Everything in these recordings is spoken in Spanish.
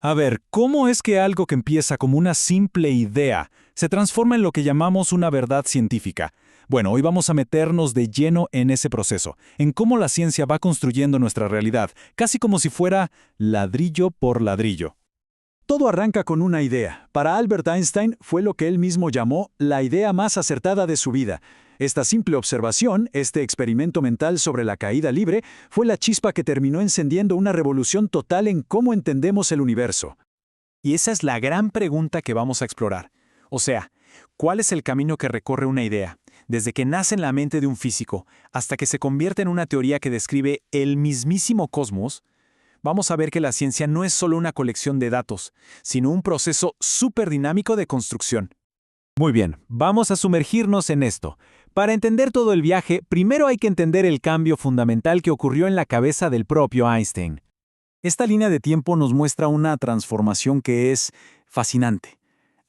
A ver, ¿cómo es que algo que empieza como una simple idea se transforma en lo que llamamos una verdad científica? Bueno, hoy vamos a meternos de lleno en ese proceso, en cómo la ciencia va construyendo nuestra realidad, casi como si fuera ladrillo por ladrillo. Todo arranca con una idea. Para Albert Einstein fue lo que él mismo llamó la idea más acertada de su vida. Esta simple observación, este experimento mental sobre la caída libre, fue la chispa que terminó encendiendo una revolución total en cómo entendemos el universo. Y esa es la gran pregunta que vamos a explorar. O sea, ¿cuál es el camino que recorre una idea, desde que nace en la mente de un físico hasta que se convierte en una teoría que describe el mismísimo cosmos? Vamos a ver que la ciencia no es solo una colección de datos, sino un proceso súper dinámico de construcción. Muy bien, vamos a sumergirnos en esto. Para entender todo el viaje, primero hay que entender el cambio fundamental que ocurrió en la cabeza del propio Einstein. Esta línea de tiempo nos muestra una transformación que es fascinante.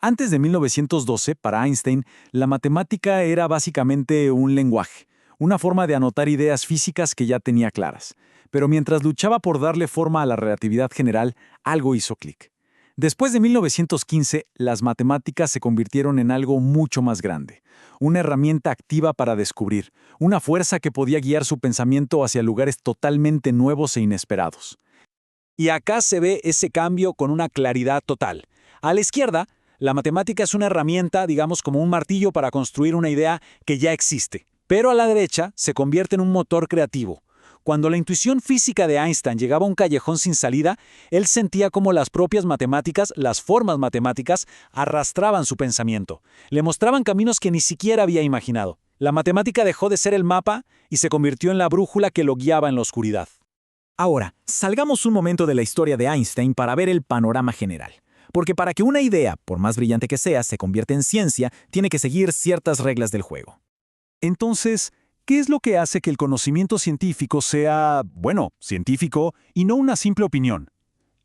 Antes de 1912, para Einstein, la matemática era básicamente un lenguaje, una forma de anotar ideas físicas que ya tenía claras. Pero mientras luchaba por darle forma a la relatividad general, algo hizo clic. Después de 1915, las matemáticas se convirtieron en algo mucho más grande, una herramienta activa para descubrir, una fuerza que podía guiar su pensamiento hacia lugares totalmente nuevos e inesperados. Y acá se ve ese cambio con una claridad total. A la izquierda, la matemática es una herramienta, digamos como un martillo para construir una idea que ya existe. Pero a la derecha se convierte en un motor creativo. Cuando la intuición física de Einstein llegaba a un callejón sin salida, él sentía como las propias matemáticas, las formas matemáticas, arrastraban su pensamiento. Le mostraban caminos que ni siquiera había imaginado. La matemática dejó de ser el mapa y se convirtió en la brújula que lo guiaba en la oscuridad. Ahora, salgamos un momento de la historia de Einstein para ver el panorama general. Porque para que una idea, por más brillante que sea, se convierta en ciencia, tiene que seguir ciertas reglas del juego. Entonces, ¿qué es lo que hace que el conocimiento científico sea, bueno, científico y no una simple opinión?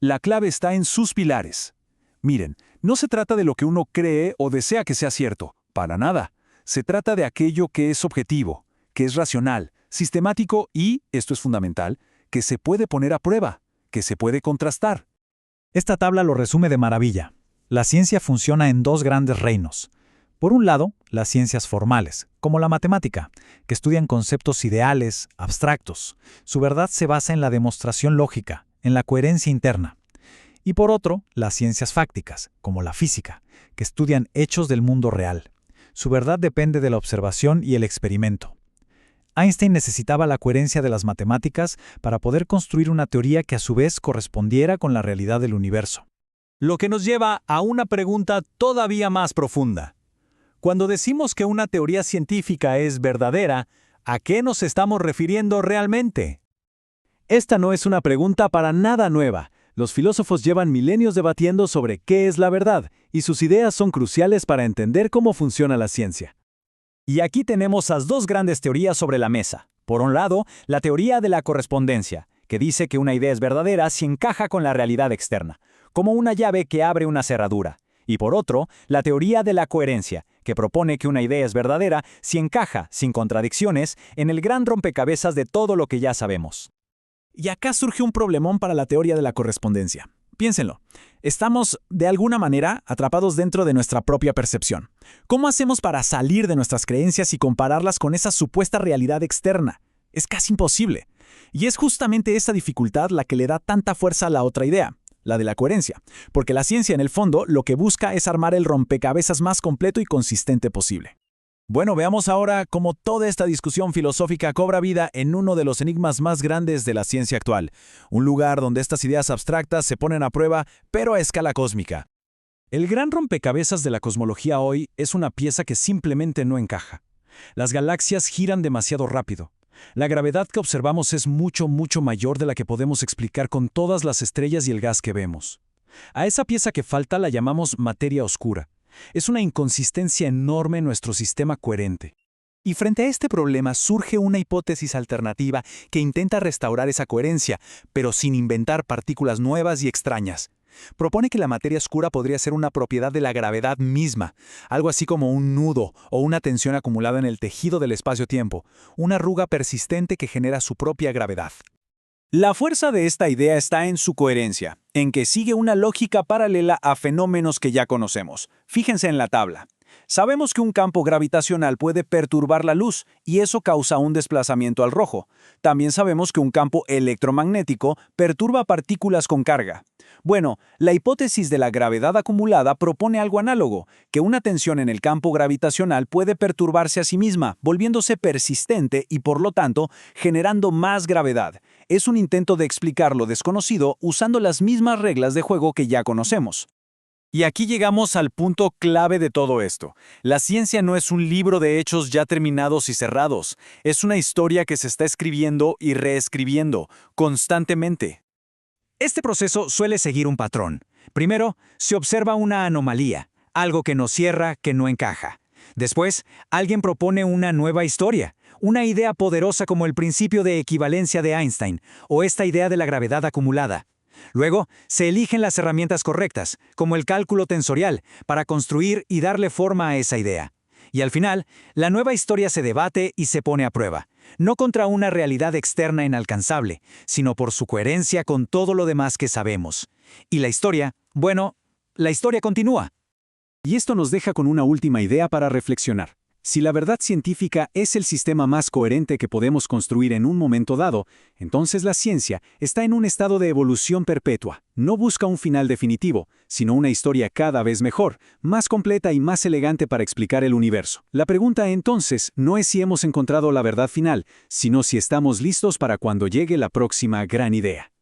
La clave está en sus pilares. Miren, no se trata de lo que uno cree o desea que sea cierto, para nada. Se trata de aquello que es objetivo, que es racional, sistemático y, esto es fundamental, que se puede poner a prueba, que se puede contrastar. Esta tabla lo resume de maravilla. La ciencia funciona en dos grandes reinos. Por un lado, las ciencias formales, como la matemática, que estudian conceptos ideales, abstractos. Su verdad se basa en la demostración lógica, en la coherencia interna. Y por otro, las ciencias fácticas, como la física, que estudian hechos del mundo real. Su verdad depende de la observación y el experimento. Einstein necesitaba la coherencia de las matemáticas para poder construir una teoría que a su vez correspondiera con la realidad del universo. Lo que nos lleva a una pregunta todavía más profunda. Cuando decimos que una teoría científica es verdadera, ¿a qué nos estamos refiriendo realmente? Esta no es una pregunta para nada nueva. Los filósofos llevan milenios debatiendo sobre qué es la verdad, y sus ideas son cruciales para entender cómo funciona la ciencia. Y aquí tenemos las dos grandes teorías sobre la mesa. Por un lado, la teoría de la correspondencia, que dice que una idea es verdadera si encaja con la realidad externa, como una llave que abre una cerradura. Y por otro, la teoría de la coherencia, que propone que una idea es verdadera si encaja, sin contradicciones, en el gran rompecabezas de todo lo que ya sabemos. Y acá surge un problemón para la teoría de la correspondencia. Piénsenlo. Estamos, de alguna manera, atrapados dentro de nuestra propia percepción. ¿Cómo hacemos para salir de nuestras creencias y compararlas con esa supuesta realidad externa? Es casi imposible. Y es justamente esa dificultad la que le da tanta fuerza a la otra idea, la de la coherencia. Porque la ciencia, en el fondo, lo que busca es armar el rompecabezas más completo y consistente posible. Bueno, veamos ahora cómo toda esta discusión filosófica cobra vida en uno de los enigmas más grandes de la ciencia actual, un lugar donde estas ideas abstractas se ponen a prueba, pero a escala cósmica. El gran rompecabezas de la cosmología hoy es una pieza que simplemente no encaja. Las galaxias giran demasiado rápido. La gravedad que observamos es mucho mayor de la que podemos explicar con todas las estrellas y el gas que vemos. A esa pieza que falta la llamamos materia oscura. Es una inconsistencia enorme en nuestro sistema coherente. Y frente a este problema surge una hipótesis alternativa que intenta restaurar esa coherencia, pero sin inventar partículas nuevas y extrañas. Propone que la materia oscura podría ser una propiedad de la gravedad misma, algo así como un nudo o una tensión acumulada en el tejido del espacio-tiempo, una arruga persistente que genera su propia gravedad. La fuerza de esta idea está en su coherencia, en que sigue una lógica paralela a fenómenos que ya conocemos. Fíjense en la tabla. Sabemos que un campo gravitacional puede perturbar la luz y eso causa un desplazamiento al rojo. También sabemos que un campo electromagnético perturba partículas con carga. Bueno, la hipótesis de la gravedad acumulada propone algo análogo, que una tensión en el campo gravitacional puede perturbarse a sí misma, volviéndose persistente y por lo tanto generando más gravedad. Es un intento de explicar lo desconocido usando las mismas reglas de juego que ya conocemos. Y aquí llegamos al punto clave de todo esto. La ciencia no es un libro de hechos ya terminados y cerrados. Es una historia que se está escribiendo y reescribiendo constantemente. Este proceso suele seguir un patrón. Primero, se observa una anomalía, algo que no cierra, que no encaja. Después, alguien propone una nueva historia, una idea poderosa como el principio de equivalencia de Einstein o esta idea de la gravedad acumulada. Luego, se eligen las herramientas correctas, como el cálculo tensorial, para construir y darle forma a esa idea. Y al final, la nueva historia se debate y se pone a prueba, no contra una realidad externa inalcanzable, sino por su coherencia con todo lo demás que sabemos. Y la historia, bueno, la historia continúa. Y esto nos deja con una última idea para reflexionar. Si la verdad científica es el sistema más coherente que podemos construir en un momento dado, entonces la ciencia está en un estado de evolución perpetua. No busca un final definitivo, sino una historia cada vez mejor, más completa y más elegante para explicar el universo. La pregunta entonces no es si hemos encontrado la verdad final, sino si estamos listos para cuando llegue la próxima gran idea.